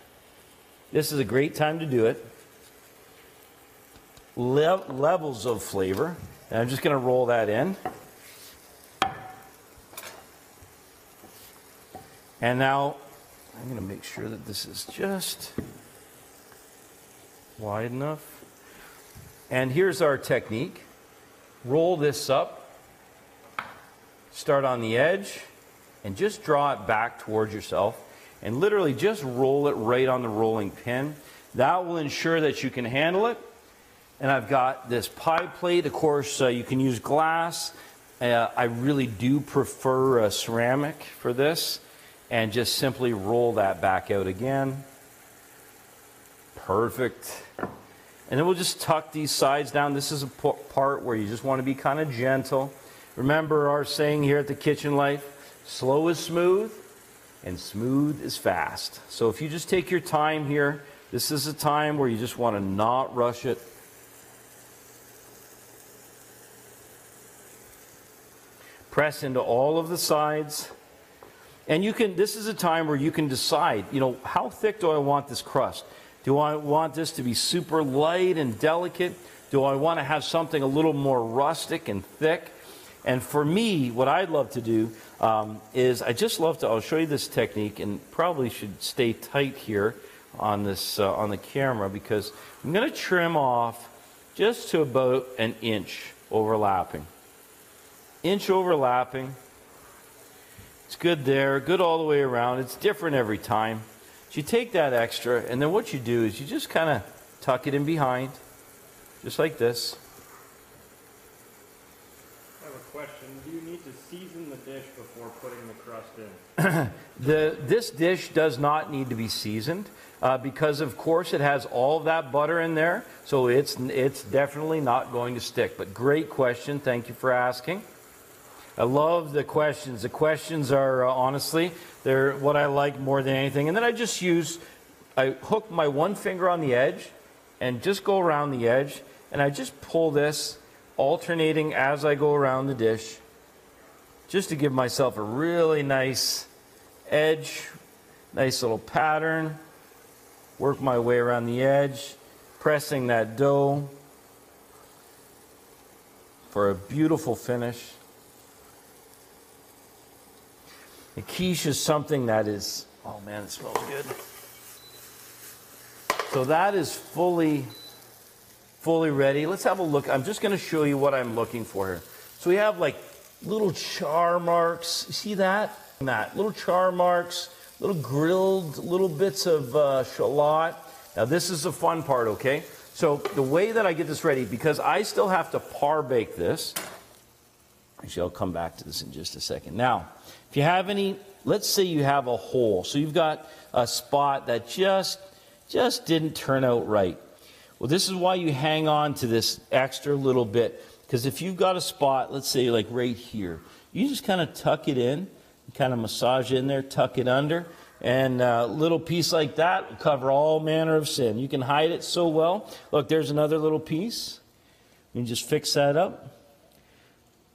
This is a great time to do it. Levels of flavor. And I'm just going to roll that in. And now I'm going to make sure that this is just wide enough. And here's our technique. Roll this up, start on the edge, and just draw it back towards yourself. And literally just roll it right on the rolling pin. That will ensure that you can handle it. And I've got this pie plate. Of course, you can use glass. I really do prefer ceramic for this. And just simply roll that back out again. Perfect. And then we'll just tuck these sides down. This is a part where you just want to be kind of gentle. Remember our saying here at the Kitchen Life, slow is smooth and smooth is fast. So if you just take your time here, this is a time where you just want to not rush it. Press into all of the sides. And you can, this is a time where you can decide, you know, how thick do I want this crust? Do I want this to be super light and delicate? Do I want to have something a little more rustic and thick? And for me, what I'd love to do is I just love to, I'll show you this technique, and probably should stay tight here on this on the camera, because I'm going to trim off just to about an inch overlapping. Inch overlapping. It's good there, good all the way around. It's different every time. So you take that extra, and then what you do is you just kind of tuck it in behind, just like this. I have a question. Do you need to season the dish before putting the crust in? This dish does not need to be seasoned because, of course, it has all of that butter in there, so it's definitely not going to stick. But great question. Thank you for asking. I love the questions. The questions are, honestly, they're what I like more than anything. And then I hook my one finger on the edge and just go around the edge, and I just pull this, alternating as I go around the dish, just to give myself a really nice edge, nice little pattern. Work my way around the edge, pressing that dough for a beautiful finish. The quiche is something that is, oh man, it smells good. So that is fully ready. Let's have a look. I'm just going to show you what I'm looking for here. So we have like little char marks. You see that? Little char marks, little grilled, little bits of shallot. Now this is the fun part, okay? So the way that I get this ready, because I still have to par bake this. Actually, I'll come back to this in just a second. Now, if you have any, let's say you have a hole. So you've got a spot that just didn't turn out right. Well, this is why you hang on to this extra little bit. Because if you've got a spot, let's say like right here, you just kind of tuck it in, kind of massage it in there, tuck it under, and a little piece like that will cover all manner of sin. You can hide it so well. Look, there's another little piece. You can just fix that up.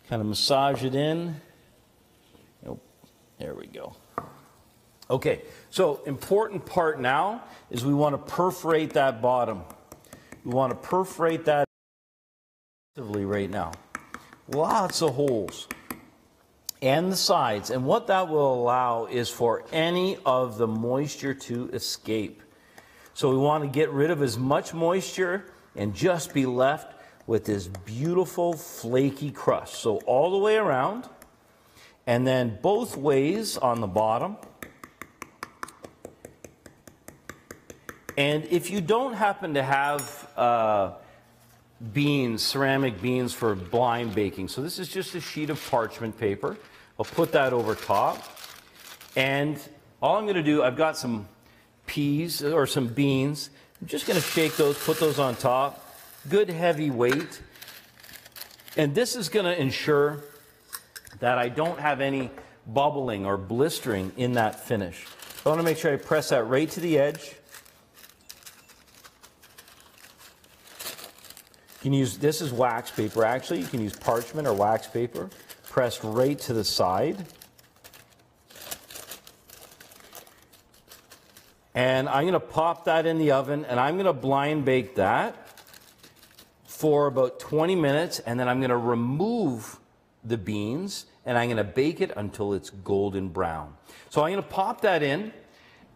Kind of massage it in. There we go. Okay, so important part now is we want to perforate that bottom. We want to perforate that right now. Lots of holes. And the sides. And what that will allow is for any of the moisture to escape. So we want to get rid of as much moisture and just be left with this beautiful flaky crust. So all the way around, and then both ways on the bottom. And if you don't happen to have beans, ceramic beans for blind baking, so this is just a sheet of parchment paper. I'll put that over top. And all I'm going to do, I've got some peas or some beans. I'm just going to shake those, put those on top. Good heavy weight. And this is going to ensure that I don't have any bubbling or blistering in that finish. So I want to make sure I press that right to the edge. You can use, this is wax paper actually, you can use parchment or wax paper, pressed right to the side. And I'm going to pop that in the oven, and I'm going to blind bake that for about 20 minutes, and then I'm going to remove the beans, and I'm going to bake it until it's golden brown. So I'm going to pop that in,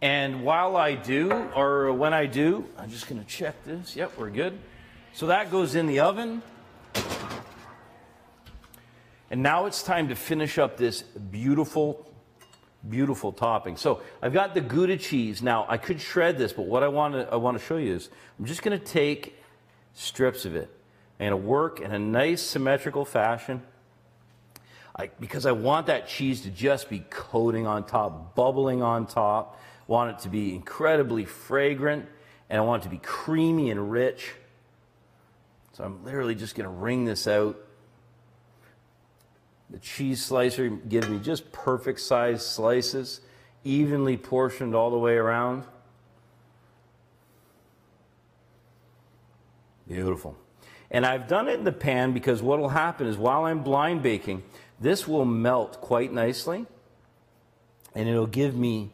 and while I do, or when I do, I'm just going to check this. Yep, we're good. So that goes in the oven. And now it's time to finish up this beautiful, beautiful topping. So I've got the Gouda cheese. Now I could shred this, but what I want to show you is I'm just going to take strips of it. I'm going to work in a nice symmetrical fashion. Because I want that cheese to just be coating on top, bubbling on top. I want it to be incredibly fragrant, and I want it to be creamy and rich. So I'm literally just going to wring this out. The cheese slicer gives me just perfect sized slices, evenly portioned all the way around. Beautiful. And I've done it in the pan because what will happen is while I'm blind baking, this will melt quite nicely, and it'll give me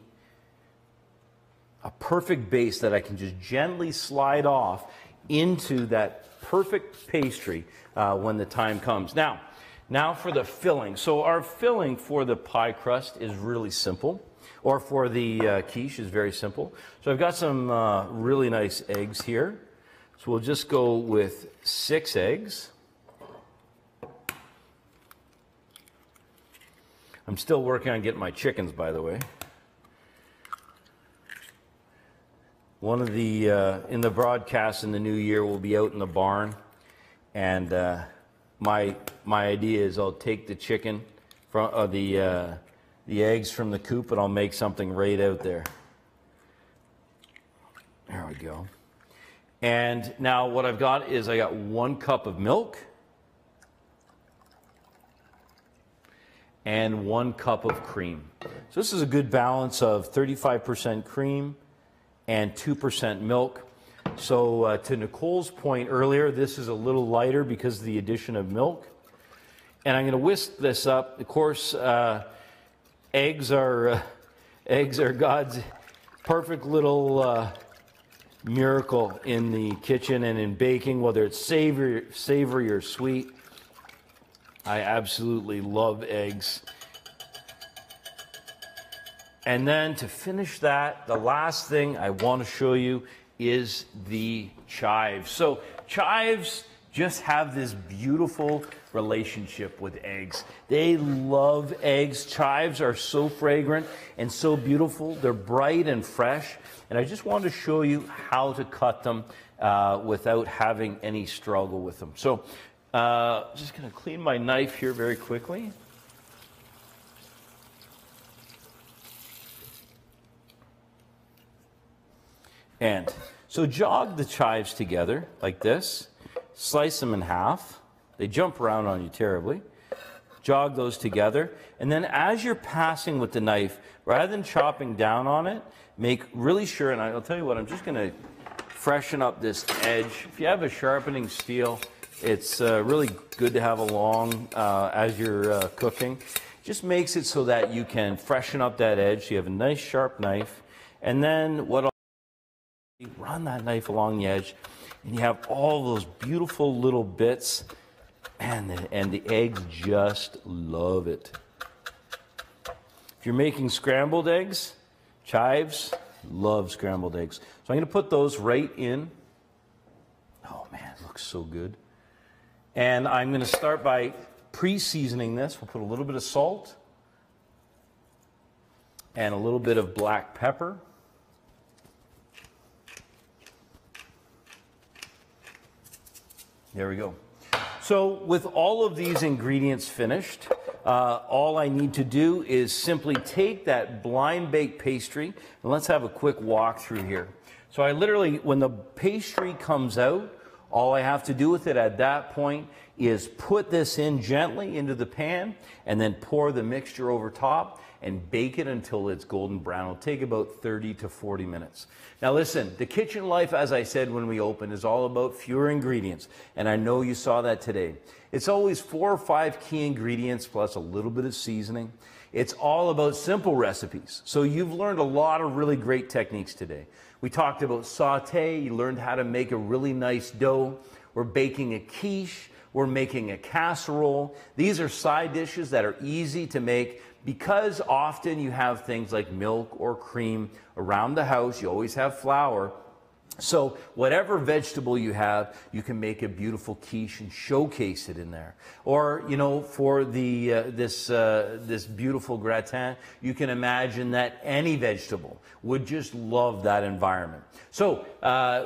a perfect base that I can just gently slide off into that perfect pastry when the time comes. Now, Now for the filling. So our filling for the pie crust is really simple, or for the quiche is very simple. So I've got some really nice eggs here. So we'll just go with 6 eggs. I'm still working on getting my chickens, by the way. One of the, in the broadcast in the new year, we'll be out in the barn, and my idea is I'll take the chicken from the eggs from the coop, and I'll make something right out there. There we go. And now what I've got is I got 1 cup of milk and 1 cup of cream. So this is a good balance of 35% cream and 2% milk. So to Nicole's point earlier, this is a little lighter because of the addition of milk. And I'm going to whisk this up. Of course, eggs are God's perfect little miracle in the kitchen and in baking, whether it's savory or sweet. I absolutely love eggs. And then to finish that, the last thing I want to show you is the chives. So chives just have this beautiful relationship with eggs. They love eggs. Chives are so fragrant and so beautiful. They're bright and fresh. And I just wanted to show you how to cut them without having any struggle with them. So just going to clean my knife here very quickly. And so jog the chives together like this. Slice them in half. They jump around on you terribly. Jog those together. And then as you're passing with the knife, rather than chopping down on it, make really sure, and I'll tell you what, I'm just going to freshen up this edge. If you have a sharpening steel, it's really good to have along as you're cooking. Just makes it so that you can freshen up that edge. So you have a nice sharp knife. And then what I'll do, run that knife along the edge, and you have all those beautiful little bits, and the eggs just love it. If you're making scrambled eggs, chives love scrambled eggs. So I'm going to put those right in. Oh man, it looks so good. And I'm going to start by pre-seasoning this. We'll put a little bit of salt and a little bit of black pepper. There we go. So with all of these ingredients finished, all I need to do is simply take that blind bake pastry, and let's have a quick walk through here. So I literally, when the pastry comes out, all I have to do with it at that point is put this in gently into the pan and then pour the mixture over top and bake it until it's golden brown. It'll take about 30 to 40 minutes. Now listen, the kitchen life, as I said when we opened, is all about fewer ingredients, and I know you saw that today. It's always 4 or 5 key ingredients plus a little bit of seasoning. It's all about simple recipes. So you've learned a lot of really great techniques today. We talked about sauté. You learned how to make a really nice dough. We're baking a quiche. We're making a casserole. These are side dishes that are easy to make because often you have things like milk or cream around the house. You always have flour. So whatever vegetable you have, you can make a beautiful quiche and showcase it in there. Or, you know, for the this beautiful gratin, you can imagine that any vegetable would just love that environment. So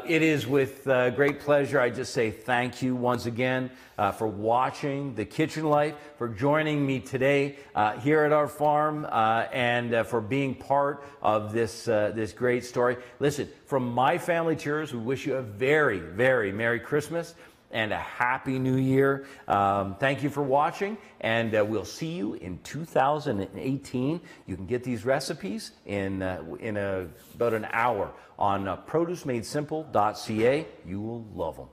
it is with great pleasure I just say thank you once again for watching The Kitchen Life, for joining me today here at our farm, and for being part of this this great story. Listen, from my family to yours, we wish you a very, very Merry Christmas and a Happy New Year. Thank you for watching, and we'll see you in 2018. You can get these recipes in about an hour on producemadesimple.ca. You will love them.